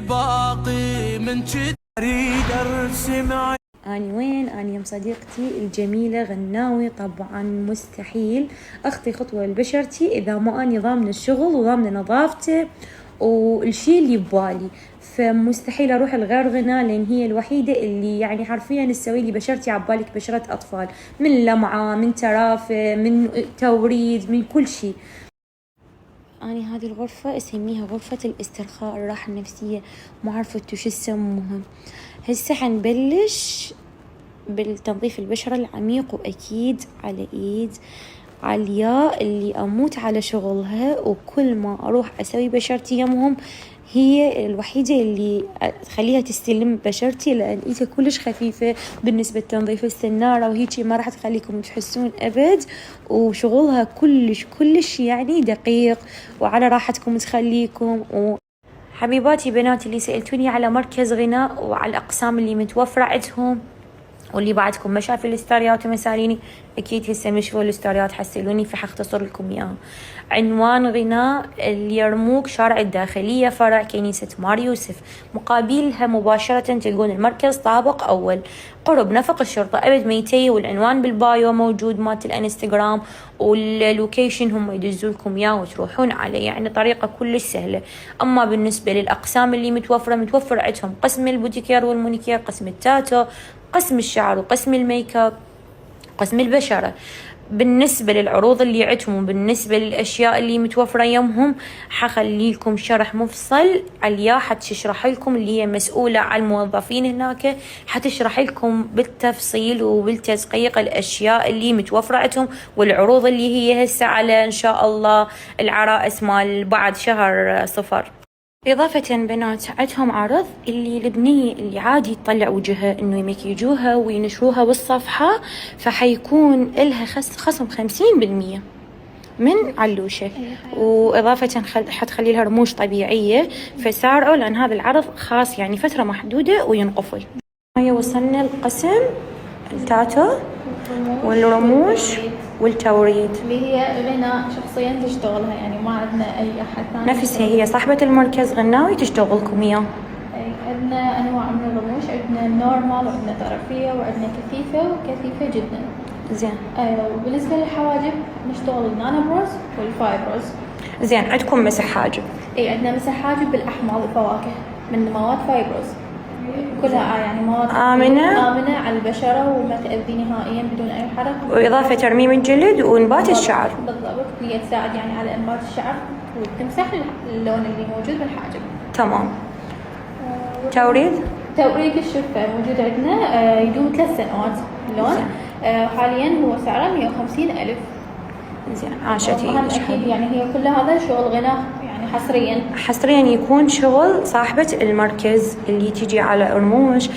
باقي من اريد ارسم. أني وين؟ أني يم صديقتي الجميلة غناوي. طبعا مستحيل أخطي خطوة لبشرتي إذا ما أني ضامنة الشغل وضامنة نظافته والشي اللي ببالي. فمستحيل أروح الغير غناء، لأن هي الوحيدة اللي يعني حرفيا تسوي لي بشرتي عبالك بشرة أطفال، من لمعة، من ترافة، من توريد، من كل شي. أنا هذه الغرفة أسميها غرفة الاسترخاء، الراحة النفسية، ما عرفت وش يسموها. هسه حنبلش بالتنظيف البشرة العميق، وأكيد على إيد علياء اللي أموت على شغلها، وكل ما أروح أسوي بشرتي يمهم هي الوحيدة اللي تخليها تستلم بشرتي، لأن إيدها كلش خفيفة بالنسبة لتنظيف السنارة وهيجي، ما راح تخليكم تحسون أبد، وشغلها كلش يعني دقيق وعلى راحتكم تخليكم. حبيباتي بناتي اللي سألتوني على مركز غناء وعلى الأقسام اللي متوفرة عندهم، واللي بعدكم ما شاف الستوريات ومساليني، اكيد هسه مشوا الستوريات حسلوني فحختصر لكم اياها. عنوان غناء اليرموك، شارع الداخلية، فرع كنيسة مار يوسف، مقابلها مباشرة تلقون المركز طابق أول قرب نفق الشرطة. أبد ما يتيه، والعنوان بالبايو موجود مالت الانستغرام، واللوكيشن هم يدزولكم اياه وتروحون عليه، يعني طريقة كلش سهلة. أما بالنسبة للأقسام اللي متوفر عندهم قسم البوتيكير والمونيكير، قسم التاتو، قسم الشعر، وقسم الميك اب، قسم البشرة. بالنسبة للعروض اللي عندهم وبالنسبة للأشياء اللي متوفرة يومهم حخلي لكم شرح مفصل. عليا حتشرح لكم، اللي هي مسؤولة عن الموظفين هناك، حتشرح لكم بالتفصيل وبالتدقيق الأشياء اللي متوفرة عندهم، والعروض اللي هي هسه على إن شاء الله العرائس مال بعد شهر 0. إضافة بنات عندهم عرض اللي البنية اللي عادي تطلع وجهها إنه يمكيجوها وينشروها بالصفحة، فحيكون إلها خصم 50% من علوشة، وإضافة حتخلي لها رموش طبيعية. فسارعوا، لأن هذا العرض خاص يعني فترة محدودة وينقفل. هيا وصلنا القسم التاتو والرموش والتوريد، اللي هي غناء شخصيا تشتغلها، يعني ما عندنا أي أحد ثاني نفسها هي صاحبة المركز غناوي تشتغلكم إياه. عندنا أنواع من الرموش، عندنا نورمال وعندنا طرفية وعندنا كثيفة وكثيفة جدا. زين. وبالنسبة للحواجب نشتغل النانو بروز والفايبروز. زين. عندكم مسح حاجب؟ اي عندنا مسح حاجب بالأحماض والفواكه من مواد فايبروز، كلها يعني مواد آمنة على البشرة وما تأذي نهائيا بدون أي حرق، وإضافة ترميم الجلد ونبات الشعر. بالضبط، هي تساعد يعني على إنبات الشعر وتمسح اللون اللي موجود بالحاجب. تمام. توريد الشفة موجود عندنا، يدوم 3 سنوات اللون. حاليا هو سعره 150,000. زين. عاشتي. أكيد يعني هي كل هذا شغل غناء، يعني حصريا يكون شغل صاحبة المركز اللي تجي على رموش،